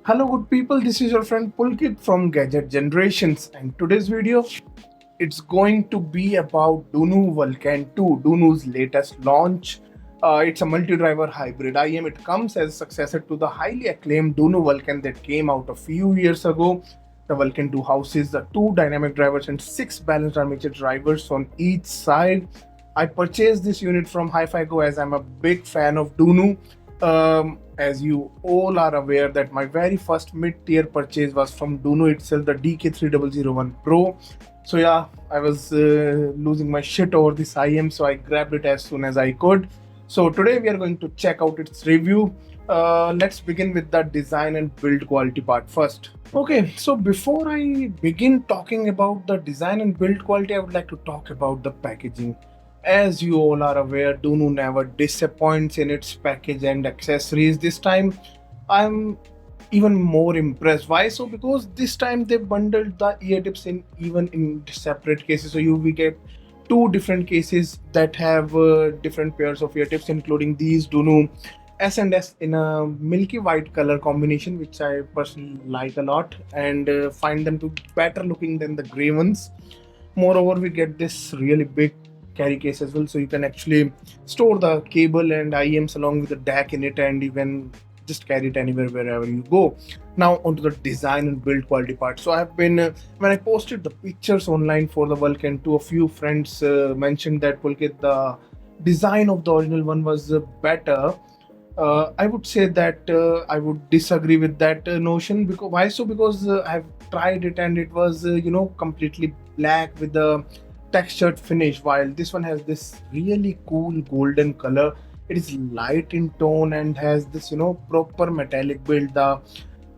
Hello good people, this is your friend Pulkit from Gadget Generations, and today's video it's going to be about DUNU Vulkan 2, DUNU's latest launch. It's a multi-driver hybrid IM. It comes as a successor to the highly acclaimed DUNU Vulkan that came out a few years ago. The Vulkan 2 houses the two dynamic drivers and six balanced armature drivers on each side. I purchased this unit from Hi-Fi Go as I'm a big fan of DUNU. As you all are aware that my very first mid-tier purchase was from DUNU itself, the DK3001 Pro. So yeah, I was losing my shit over this IM, so I grabbed it as soon as I could. So today we are going to check out its review. Let's begin with the design and build quality part first. Okay, so before I begin talking about the design and build quality, I would like to talk about the packaging. As you all are aware, DUNU never disappoints in its package and accessories. This time, I'm even more impressed. Why so? Because this time they bundled the ear tips in separate cases. So we get two different cases that have different pairs of ear tips, including these DUNU S&S in a milky white color combination, which I personally like a lot, and find them to be better looking than the gray ones. Moreover, we get this really big carry case as well, so you can actually store the cable and IEMs along with the DAC in it, and you can just carry it anywhere wherever you go. Now onto the design and build quality part. So I have been when I posted the pictures online for the Vulkan 2, a few friends mentioned that Pulkit, the design of the original one was better. I would say that I would disagree with that notion. Because why so? Because I've tried it and it was completely black with the textured finish, while this one has this really cool golden color. It is light in tone and has this proper metallic build. The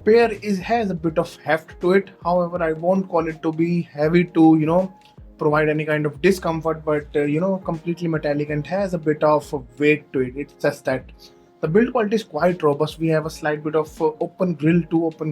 pair has a bit of heft to it. However, I won't call it to be heavy to provide any kind of discomfort, but completely metallic and has a bit of weight to it. It's just that the build quality is quite robust. We have a slight bit of two open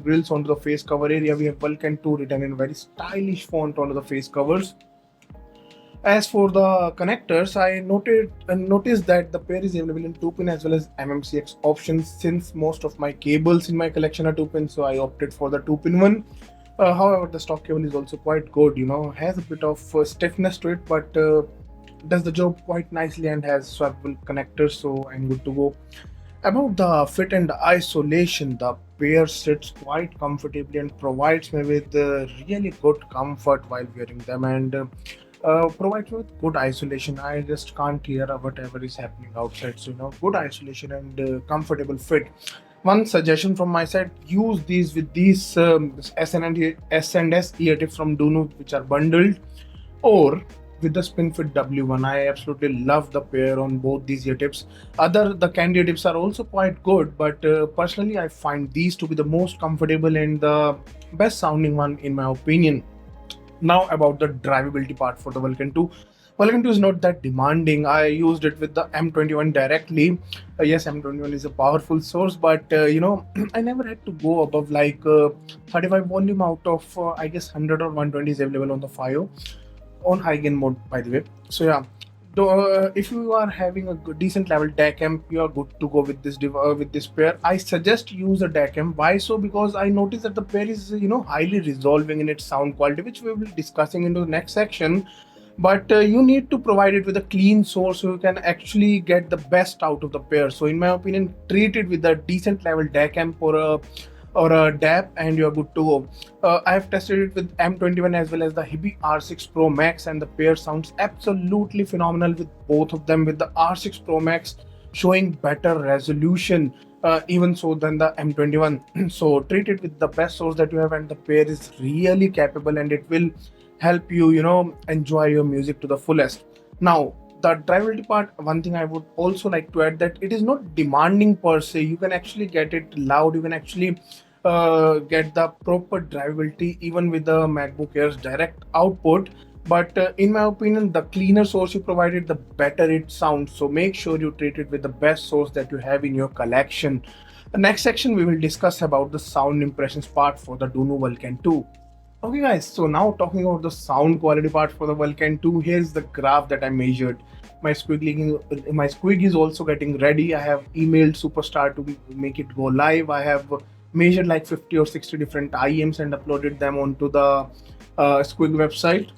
grills onto the face cover area. We have Vulkan 2 written in very stylish font onto the face covers. As for the connectors, I noticed that the pair is available in 2-pin as well as MMCX options. Since most of my cables in my collection are 2-pin, so I opted for the 2-pin one. However, the stock cable is also quite good. Has a bit of stiffness to it, but does the job quite nicely and has swappable connectors, so I'm good to go. About the fit and isolation, the pair sits quite comfortably and provides me with really good comfort while wearing them, and provides me with good isolation. I just can't hear whatever is happening outside. So good isolation and comfortable fit. One suggestion from my side: use these with these S&S ear tips from DUNU, which are bundled, or with the SpinFit W1. I absolutely love the pair on both these ear tips. The candy tips are also quite good, but personally I find these to be the most comfortable and the best sounding one in my opinion. Now about the drivability part for the Vulkan 2. Vulkan 2 is not that demanding. I used it with the M21 directly. Yes, M21 is a powerful source, but I never had to go above like 35 volume out of I guess 100 or 120 is available on the FIO on high gain mode, by the way. So yeah, if you are having a decent level DAC amp, you are good to go with this pair. I suggest use a DAC amp. Why so? Because I noticed that the pair is highly resolving in its sound quality, which we will be discussing into the next section. But you need to provide it with a clean source so you can actually get the best out of the pair. So in my opinion, treat it with a decent level DAC amp or a DAP and you're good to go. I have tested it with M21 as well as the Hibi R6 Pro Max, and the pair sounds absolutely phenomenal with both of them, with the R6 Pro Max showing better resolution even so than the M21. So treat it with the best source that you have, and the pair is really capable and it will help you enjoy your music to the fullest. Now the drivability part, one thing I would also like to add, that it is not demanding per se. You can actually get it loud, you can actually get the proper drivability even with the MacBook Air's direct output. But in my opinion, the cleaner source you provided, the better it sounds. So make sure you treat it with the best source that you have in your collection. The next section we will discuss about the sound impressions part for the DUNU Vulkan 2. Okay guys, so now talking about the sound quality part for the Vulkan 2, here's the graph that I measured. My squig is also getting ready. I have emailed Superstar to make it go live. I have measured like 50 or 60 different IEMs and uploaded them onto the Squig website.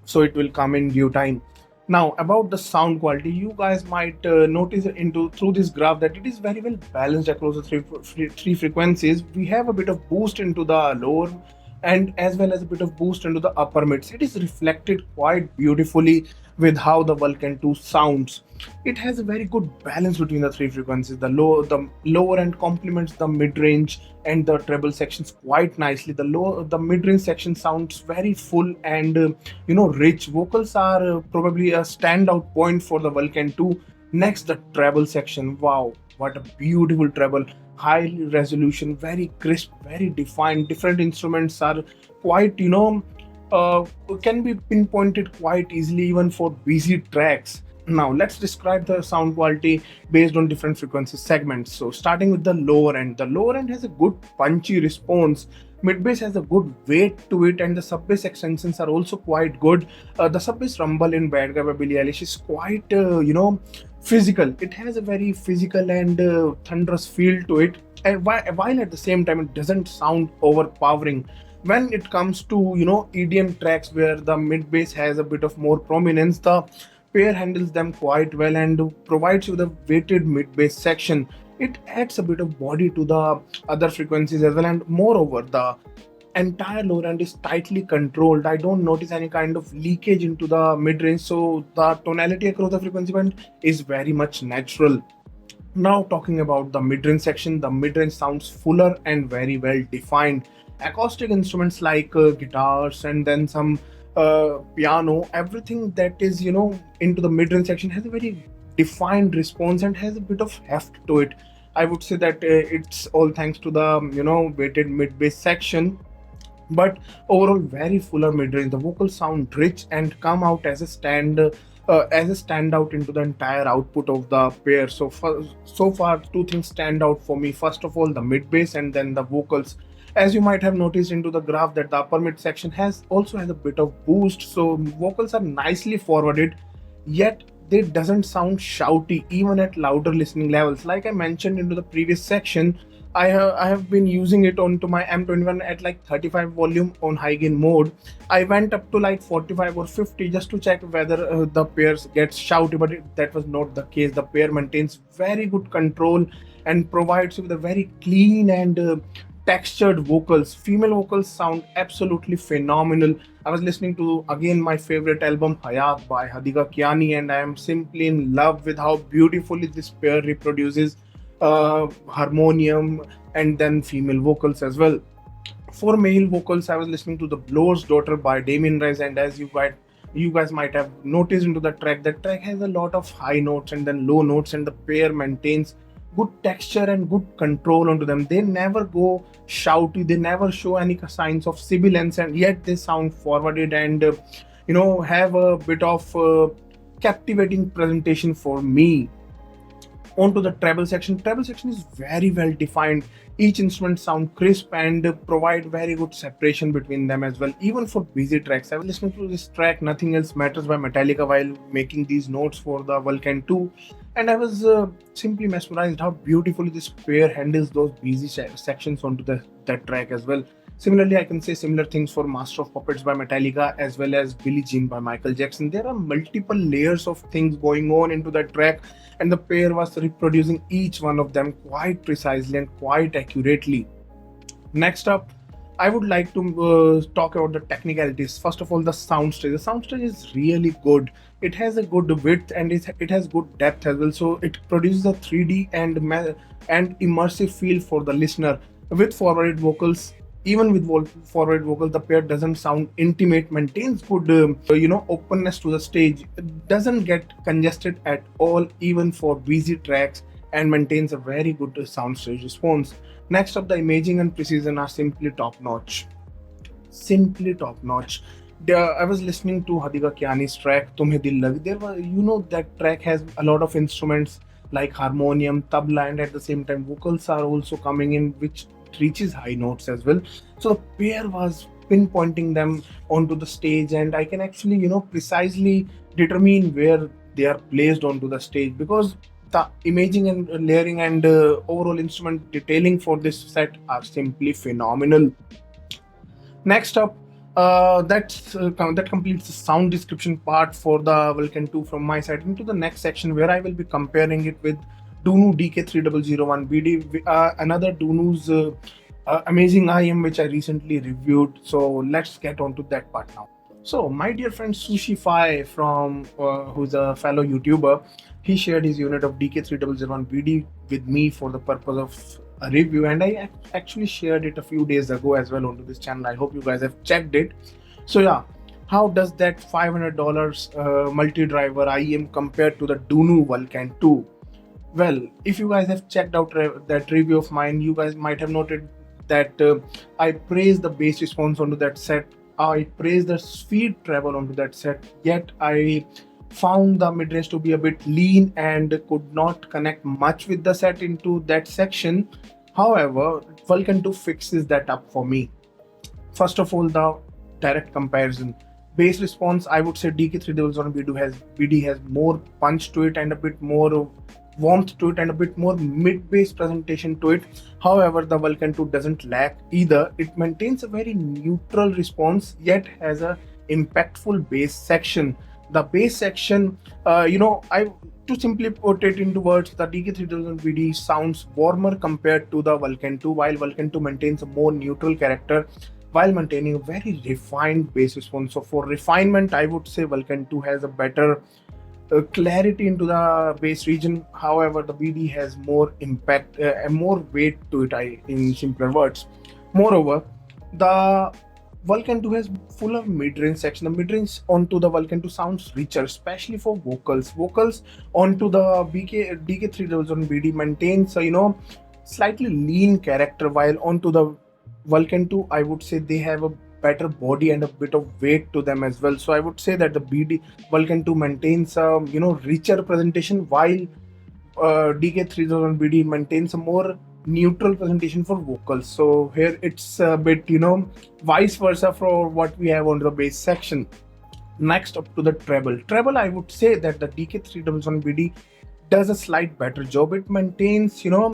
So it will come in due time. Now about the sound quality, you guys might notice into through this graph that it is very well balanced across the three frequencies. We have a bit of boost into the lower and as well as a bit of boost into the upper mids. It is reflected quite beautifully with how the Vulkan 2 sounds. It has a very good balance between the three frequencies. The lower end complements the mid-range and the treble sections quite nicely. The mid-range section sounds very full and rich. Vocals are probably a standout point for the Vulkan 2. Next, the treble section. Wow, what a beautiful treble! High resolution, very crisp, very defined. Different instruments are quite can be pinpointed quite easily even for busy tracks. Now let's describe the sound quality based on different frequency segments. So starting with the lower end. The lower end has a good punchy response. Mid bass has a good weight to it, and the sub bass extensions are also quite good. The sub bass rumble in Bad Guy by Billie Eilish is quite physical. It has a very physical and thunderous feel to it, and while at the same time it doesn't sound overpowering. When it comes to EDM tracks where the mid bass has a bit of more prominence, the pair handles them quite well and provides you the weighted mid bass section. It adds a bit of body to the other frequencies as well, and moreover the entire lower end is tightly controlled. I don't notice any kind of leakage into the mid range, so the tonality across the frequency band is very much natural. Now talking about the mid-range section, the mid-range sounds fuller and very well defined. Acoustic instruments like guitars and then some piano, everything that is into the mid-range section has a very defined response and has a bit of heft to it. I would say that it's all thanks to the weighted mid-bass section, but overall very fuller mid-range. The vocals sound rich and come out as a standout into the entire output of the pair. So far two things stand out for me. First of all, the mid bass and then the vocals. As you might have noticed into the graph that the upper mid section also has a bit of boost, so vocals are nicely forwarded, yet they doesn't sound shouty even at louder listening levels. Like I mentioned into the previous section, I have been using it onto my M21 at like 35 volume on high gain mode. I went up to like 45 or 50 just to check whether the pairs gets shouty, but that was not the case. The pair maintains very good control and provides you with a very clean and textured vocals. Female vocals sound absolutely phenomenal. I was listening to again my favorite album Hayat by Hadiga Kiani, and I am simply in love with how beautifully this pair reproduces harmonium and then female vocals as well. For male vocals, I was listening to The Blower's Daughter by Damien Rice, and as you guys might have noticed into the track, that track has a lot of high notes and then low notes, and the pair maintains good texture and good control onto them. They never go shouty, they never show any signs of sibilance, and yet they sound forwarded and have a bit of captivating presentation for me. Onto the treble section. Treble section is very well defined. Each instrument sound crisp and provide very good separation between them as well, even for busy tracks. I was listening to this track Nothing Else Matters by Metallica while making these notes for the Vulkan 2, and I was simply mesmerized how beautifully this pair handles those busy sections onto that track as well. Similarly, I can say similar things for Master of Puppets by Metallica as well as Billie Jean by Michael Jackson. There are multiple layers of things going on into that track, and the pair was reproducing each one of them quite precisely and quite accurately. Next up, I would like to talk about the technicalities. First of all, the soundstage. The soundstage is really good. It has a good width and it has good depth as well. So it produces a 3D and immersive feel for the listener. With forwarded vocals, even with forward vocals, the pair doesn't sound intimate, maintains good openness to the stage. It doesn't get congested at all even for busy tracks, and maintains a very good soundstage response. Next up, the imaging and precision are simply top notch. I was listening to Hadiga Kiani's track Tumhe Dil Lagi. There was, that track has a lot of instruments like harmonium, tabla, and at the same time vocals are also coming in, which reaches high notes as well. So the pair was pinpointing them onto the stage, and I can actually precisely determine where they are placed onto the stage, because the imaging and layering and overall instrument detailing for this set are simply phenomenal. Next up, that completes the sound description part for the Vulcan 2 from my side. Into the next section where I will be comparing it with DUNU DK3001BD, another DUNU's amazing IM which I recently reviewed. So let's get on to that part now. So my dear friend Sushi from who's a fellow YouTuber, he shared his unit of DK3001BD with me for the purpose of a review, and I actually shared it a few days ago as well onto this channel. I hope you guys have checked it. So yeah, how does that $500 multi-driver IM compare to the DUNU Vulkan 2? Well, if you guys have checked out that review of mine, you guys might have noted that I praised the bass response onto that set. I praised the speed treble onto that set, yet I found the midrange to be a bit lean and could not connect much with the set into that section. However, Vulkan 2 fixes that up for me. First of all, the direct comparison. Bass response, I would say DK3001BD has more punch to it and a bit more warmth to it and a bit more mid-bass presentation to it. However, the Vulkan 2 doesn't lack either. It maintains a very neutral response yet has a impactful bass section. The bass section, to simply put it into words, the DK3001BD sounds warmer compared to the Vulkan 2, while Vulkan 2 maintains a more neutral character while maintaining a very refined bass response. So for refinement, I would say Vulkan 2 has a better clarity into the bass region. However, the BD has more impact and more weight to it, in simpler words. Moreover, the Vulkan 2 has fuller mid-range section. The mid-range onto the Vulkan 2 sounds richer, especially for vocals. Vocals onto the DK3001BD maintains slightly lean character, while onto the Vulkan 2, I would say they have a better body and a bit of weight to them as well. So I would say that the BD Vulkan 2 maintains a richer presentation, while DK3001BD maintains a more neutral presentation for vocals. So here it's a bit vice versa for what we have on the bass section. Next up to the treble. Treble, I would say that the DK3001BD does a slight better job. It maintains a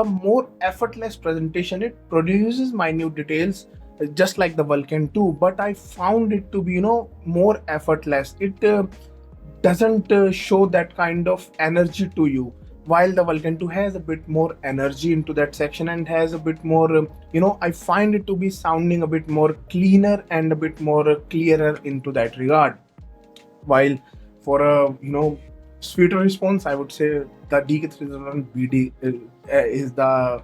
more effortless presentation. It produces minute details just like the Vulkan 2, but I found it to be more effortless. It doesn't show that kind of energy to you, while the Vulkan 2 has a bit more energy into that section and has a bit more I find it to be sounding a bit more cleaner and a bit more clearer into that regard. While for a sweeter response, I would say the DK3001BD is the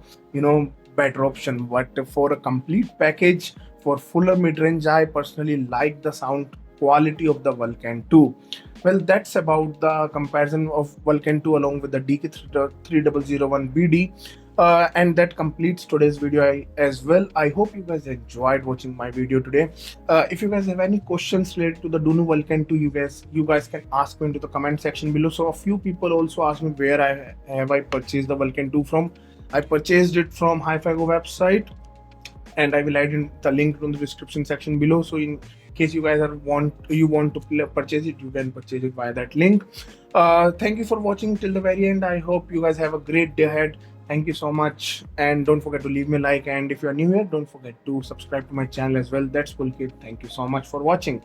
better option. But for a complete package, for fuller mid-range, I personally like the sound quality of the Vulkan 2. Well, that's about the comparison of Vulkan 2 along with the DK3001BD. And that completes today's video as well. I hope you guys enjoyed watching my video today. If you guys have any questions related to the DUNU Vulkan 2, you guys can ask me into the comment section below. So a few people also asked me where I purchased the Vulkan 2 from. I purchased it from Hi-Fi Go website, and I will add in the link in the description section below. So in case you guys want to purchase it, you can purchase it via that link. Thank you for watching till the very end. I hope you guys have a great day ahead. Thank you so much, and don't forget to leave me a like, and if you are new here, don't forget to subscribe to my channel as well. That's Pulkit. Thank you so much for watching.